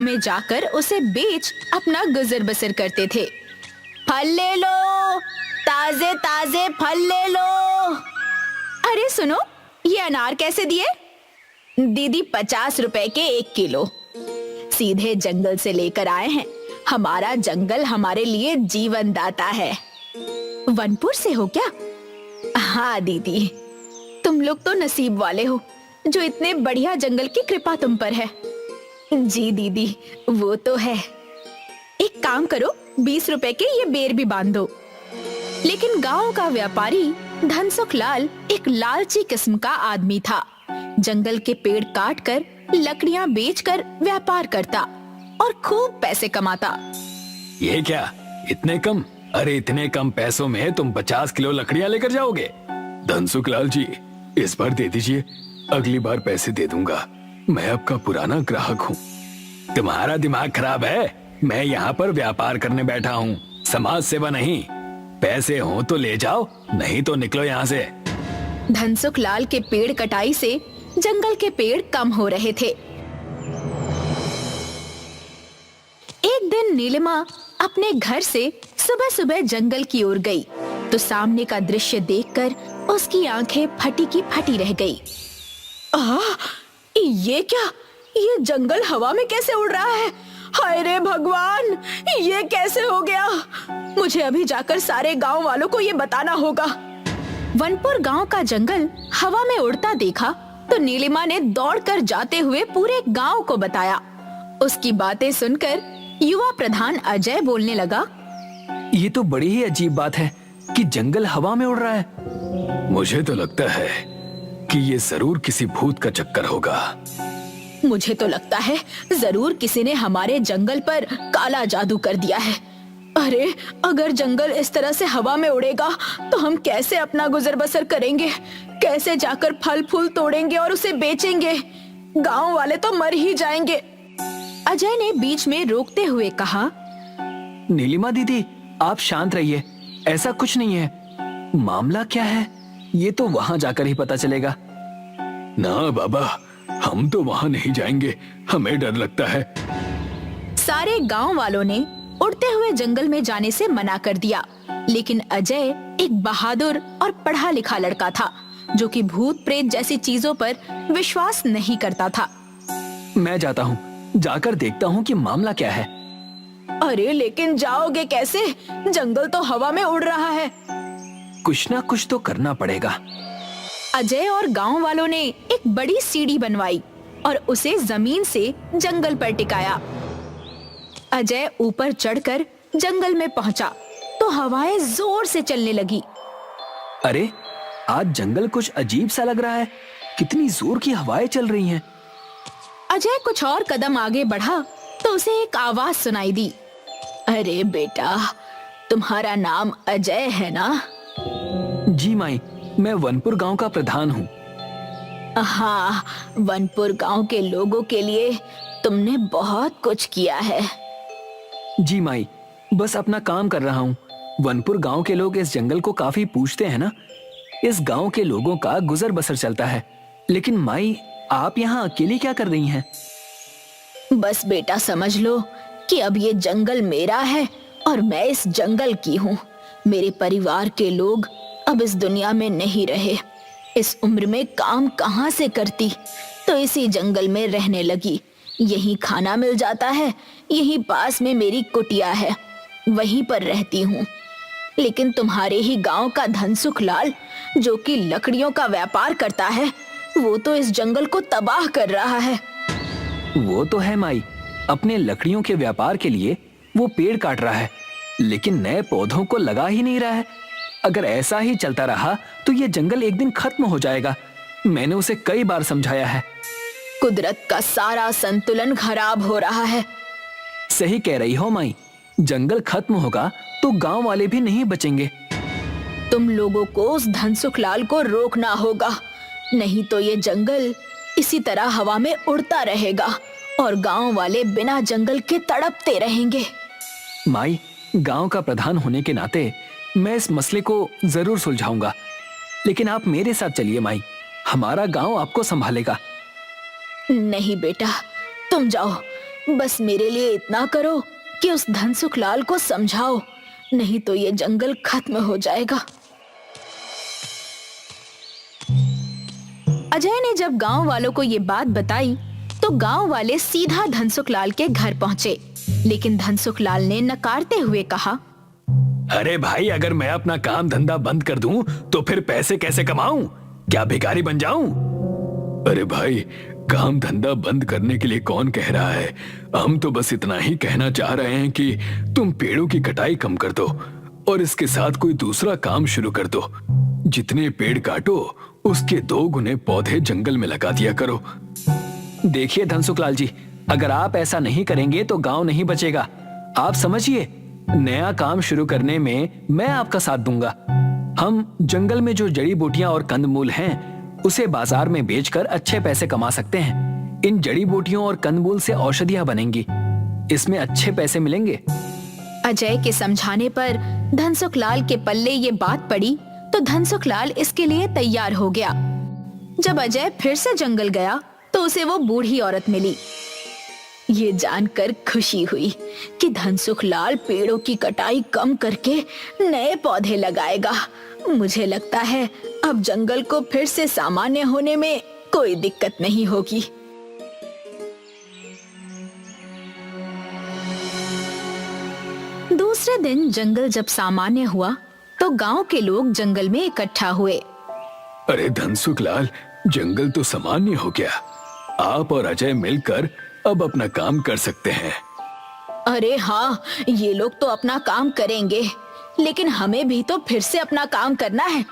में जाकर उसे बेच अपना गुजर बसर करते थे। फल ले लो, ताजे ताजे फल ले लो। अरे सुनो, ये अनार कैसे दिए? दीदी 50 रुपए के 1 किलो। सीधे जंगल से लेकर आए हैं। हमारा जंगल हमारे लिए जीवन दाता है। वनपुर से हो क्या? हाँ दीदी, तुम लोग तो नसीब वाले हो जो इतने बढ़िया जंगल की कृपा तुम पर है। जी दीदी, वो तो है। एक काम करो, 20 रुपए के ये बेर भी बांध दो। लेकिन गांव का व्यापारी धनसुख लाल एक लालची किस्म का आदमी था। जंगल के पेड़ काटकर लकड़ियां बेचकर व्यापार करता और खूब पैसे कमाता। ये क्या, इतने कम? अरे इतने कम पैसों में तुम 50 किलो लकड़ियां लेकर जाओगे? धनसुख लाल जी, इस बार दे दीजिए, अगली बार पैसे दे दूंगा। मैं आपका पुराना ग्राहक हूँ। तुम्हारा दिमाग खराब है? मैं यहाँ पर व्यापार करने बैठा हूँ, समाज सेवा नहीं। पैसे हो तो ले जाओ, नहीं तो निकलो यहाँ से। धनसुख लाल के पेड़ कटाई से जंगल के पेड़ कम हो रहे थे। एक दिन नीलिमा अपने घर से सुबह सुबह जंगल की ओर गई तो सामने का दृश्य देखकर उसकी आंखें फटी की फटी रह गई। ये क्या? ये जंगल हवा में कैसे उड़ रहा है? हाय रे भगवान, ये कैसे हो गया? मुझे अभी जाकर सारे गांव वालों को ये बताना होगा। वनपुर गांव का जंगल हवा में उड़ता देखा तो नीलिमा ने दौड़कर जाते हुए पूरे गांव को बताया। उसकी बातें सुनकर युवा प्रधान अजय बोलने लगा, ये तो बड़ी ही अजीब बात है कि जंगल हवा में उड़ रहा है। मुझे तो लगता है कि ये जरूर किसी भूत का चक्कर होगा। मुझे तो लगता है जरूर किसी ने हमारे जंगल पर काला जादू कर दिया है। अरे अगर जंगल इस तरह से हवा में उड़ेगा तो हम कैसे अपना गुजर बसर करेंगे? कैसे जाकर फल फूल तोड़ेंगे और उसे बेचेंगे? गांव वाले तो मर ही जाएंगे। अजय ने बीच में रोकते हुए कहा, नीलिमा दीदी, आप शांत रहिए, ऐसा कुछ नहीं है। मामला क्या है ये तो वहां जाकर ही पता चलेगा। ना बाबा, हम तो वहां नहीं जाएंगे, हमें डर लगता है। सारे गांव वालों ने उड़ते हुए जंगल में जाने से मना कर दिया, लेकिन अजय एक बहादुर और पढ़ा लिखा लड़का था जो कि भूत प्रेत जैसी चीजों पर विश्वास नहीं करता था। मैं जाता हूँ, जाकर देखता हूँ कि मामला क्या है। अरे लेकिन जाओगे कैसे? जंगल तो हवा में उड़ रहा है। कुछ ना कुछ तो करना पड़ेगा। अजय और गांव वालों ने एक बड़ी सीढ़ी बनवाई और उसे जमीन से जंगल पर टिकाया। अजय ऊपर चढ़कर जंगल में पहुंचा तो हवाएं जोर से चलने लगी। अरे आज जंगल कुछ अजीब सा लग रहा है, कितनी जोर की हवाएं चल रही हैं। अजय कुछ और कदम आगे बढ़ा तो उसे एक आवाज सुनाई दी। अरे बेटा, तुम्हारा नाम अजय है ना? जी माई, मैं वनपुर गांव का प्रधान हूँ। हाँ, वनपुर गांव के लोगों के लिए तुमने बहुत कुछ किया है। जी माई, बस अपना काम कर रहा हूँ। वनपुर गांव के लोग इस जंगल को काफी पूजते हैं ना, इस गांव के लोगों का गुजर बसर चलता है। लेकिन माई, आप यहाँ अकेली क्या कर रही हैं? बस बेटा समझ लो कि अब ये जंगल मेरा है और मैं इस जंगल की हूँ। मेरे परिवार के लोग अब इस दुनिया में नहीं रहे। इस उम्र में काम कहाँ से करती, तो इसी जंगल में रहने लगी। यहीं खाना मिल जाता है, यहीं पास में मेरी कुटिया है, वहीं पर रहती हूँ। लेकिन तुम्हारे ही गांव का धनसुख लाल, जो कि लकड़ियों का व्यापार करता है, वो तो इस जंगल को तबाह कर रहा है। वो तो है माई, अपने लकड़ियों के व्यापार के लिए वो पेड़ काट रहा है, लेकिन नए पौधों को लगा ही नहीं रहा है। अगर ऐसा ही चलता रहा तो ये जंगल एक दिन खत्म हो जाएगा। मैंने उसे कई बार समझाया है। कुदरत का सारा संतुलन खराब हो रहा है। सही कह रही हो माई, जंगल खत्म होगा तो गांव वाले भी नहीं बचेंगे। तुम लोगों को उस धनसुख लाल को रोकना होगा, नहीं तो ये जंगल इसी तरह हवा में उड़ता रहेगा और गांव वाले बिना जंगल के तड़पते रहेंगे। माई, गांव का प्रधान होने के नाते मैं इस मसले को जरूर सुलझाऊंगा, लेकिन आप मेरे साथ चलिए माई, हमारा गांव आपको संभालेगा। नहीं बेटा, तुम जाओ, बस मेरे लिए इतना करो कि उस धनसुखलाल को समझाओ, नहीं तो ये जंगल खत्म हो जाएगा। अजय ने जब गांव वालों को ये बात बताई तो गांव वाले सीधा धनसुखलाल के घर पहुंचे, लेकिन धनसुखलाल ने नकारते हुए कहा, अरे भाई, अगर मैं अपना काम धंधा बंद कर दूं तो फिर पैसे कैसे कमाऊं? क्या भिखारी बन जाऊं? अरे भाई, काम धंधा बंद करने के लिए कौन कह रहा है? हम तो बस इतना ही कहना चाह रहे हैं कि तुम पेड़ों की कटाई कम कर दो और इसके साथ कोई दूसरा काम शुरू कर दो। जितने पेड़ काटो उसके 2 गुने पौधे जंगल में लगा दिया करो। देखिए धनसुखलाल जी, अगर आप ऐसा नहीं करेंगे तो गांव नहीं बचेगा। आप समझिए, नया काम शुरू करने में मैं आपका साथ दूंगा। हम जंगल में जो जड़ी बूटियां और कंदमूल हैं उसे बाजार में बेचकर अच्छे पैसे कमा सकते हैं। इन जड़ी बूटियों और कंदमूल से औषधियां बनेंगी, इसमें अच्छे पैसे मिलेंगे। अजय के समझाने पर धनसुखलाल के पल्ले ये बात पड़ी तो धनसुखलाल इसके लिए तैयार हो गया। जब अजय फिर से जंगल गया तो उसे वो बूढ़ी औरत मिली। ये जानकर खुशी हुई कि धनसुखलाल पेड़ों की कटाई कम करके नए पौधे लगाएगा। मुझे लगता है अब जंगल को फिर से सामान्य होने में कोई दिक्कत नहीं होगी। दूसरे दिन जंगल जब सामान्य हुआ तो गांव के लोग जंगल में इकट्ठा हुए। अरे धनसुखलाल, जंगल तो सामान्य हो गया। आप और अजय मिलकर अब अपना काम कर सकते हैं। अरे हाँ, ये लोग तो अपना काम करेंगे, लेकिन हमें भी तो फिर से अपना काम करना है।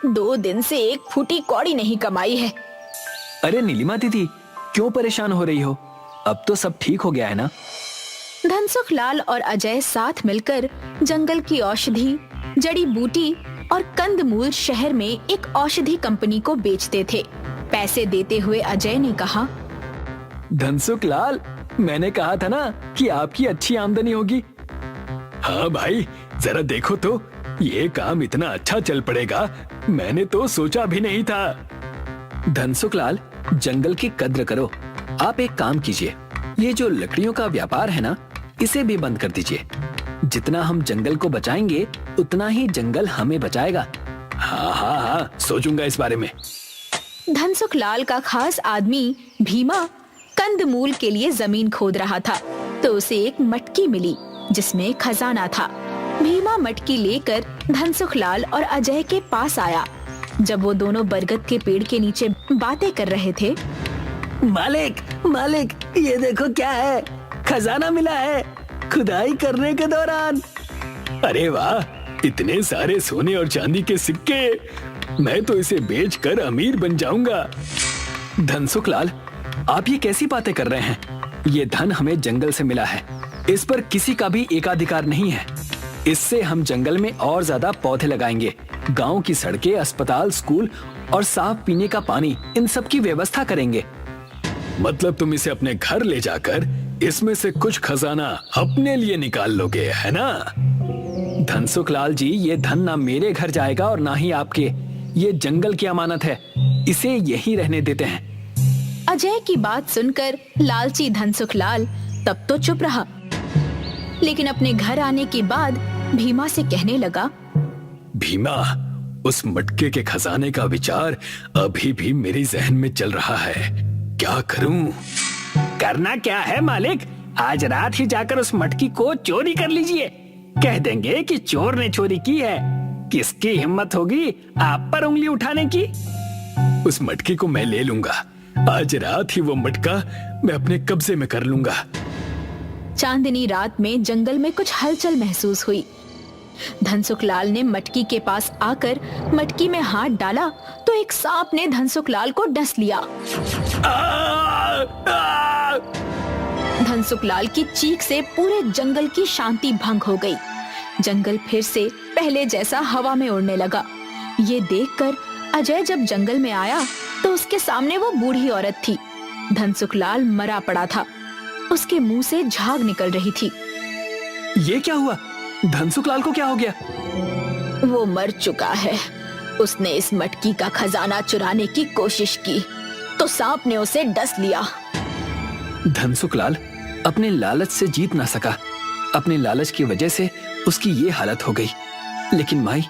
2 दिन से एक फूटी कौड़ी नहीं कमाई है। अरे नीलिमा दीदी, क्यों परेशान हो रही हो? अब तो सब ठीक हो गया है ना? धनसुखलाल और अजय साथ मिलकर जंगल की औषधि, जड़ी बूटी और कंदमूल शहर में एक औषधि कंपनी को बेचते थे। पैसे देते हुए अजय ने कहा, धनसुखलाल, मैंने कहा था ना कि आपकी अच्छी आमदनी होगी। हाँ भाई, जरा देखो तो, ये काम इतना अच्छा चल पड़ेगा, मैंने तो सोचा भी नहीं था। धनसुखलाल, जंगल की कद्र करो। आप एक काम कीजिए, ये जो लकड़ियों का व्यापार है ना, इसे भी बंद कर दीजिए। जितना हम जंगल को बचाएंगे उतना ही जंगल हमें बचाएगा। हाँ हाँ हाँ, सोचूंगा इस बारे में। धनसुखलाल का खास आदमी भीमा कंदमूल के लिए जमीन खोद रहा था तो उसे एक मटकी मिली जिसमें खजाना था। भीमा मटकी लेकर धनसुखलाल और अजय के पास आया। जब वो दोनों बरगद के पेड़ के नीचे बातें कर रहे थे, मालिक, मालिक, ये देखो क्या है, खजाना मिला है खुदाई करने के दौरान। अरे वाह, इतने सारे सोने और चांदी के सिक्के, मैं तो इसे बेचकर अमीर बन जाऊंगा। धनसुखलाल, आप ये कैसी बातें कर रहे हैं? ये धन हमें जंगल से मिला है, इस पर किसी का भी एकाधिकार नहीं है। इससे हम जंगल में और ज्यादा पौधे लगाएंगे, गांव की सड़कें, अस्पताल, स्कूल और साफ पीने का पानी, इन सब की व्यवस्था करेंगे। मतलब तुम इसे अपने घर ले जाकर इसमें से कुछ खजाना अपने लिए निकाल लोगे, है ना? धनसुखलाल जी, ये धन ना मेरे घर जाएगा और ना ही आपके। ये जंगल की अमानत है, इसे यहीं रहने देते हैं। अजय की बात सुनकर लालची धनसुखलाल तब तो चुप रहा, लेकिन अपने घर आने के बाद भीमा से कहने लगा, भीमा, उस मटके के खजाने का विचार अभी भी मेरे जहन में चल रहा है। क्या करूं? करना क्या है मालिक, आज रात ही जाकर उस मटकी को चोरी कर लीजिए। कह देंगे कि चोर ने चोरी की है। किसकी हिम्मत होगी आप पर उंगली उठाने की? उस मटकी को मैं ले लूंगा। आज रात ही वो मटका मैं अपने कब्जे में कर लूंगा। चांदनी रात में जंगल में कुछ हलचल महसूस हुई। धनसुखलाल ने मटकी के पास आकर मटकी में हाथ डाला तो एक सांप ने धनसुखलाल को डस लिया। धनसुखलाल की चीख से पूरे जंगल की शांति भंग हो गई। जंगल फिर से पहले जैसा हवा में उड़ने लगा। ये देखकर अजय जब जंगल में आया तो उसके सामने वो बूढ़ी औरत थी। धनसुखलाल मरा पड़ा था, उसके मुंह से झाग निकल रही थी। ये क्या हुआ? धनसुखलाल को क्या हो गया? वो मर चुका है। उसने इस मटकी का खजाना चुराने की कोशिश की तो सांप ने उसे डस लिया। धनसुखलाल, अपने लालच से जीत ना सका। अपने लालच की वजह से उसकी ये हालत हो गई। लेकिन माई,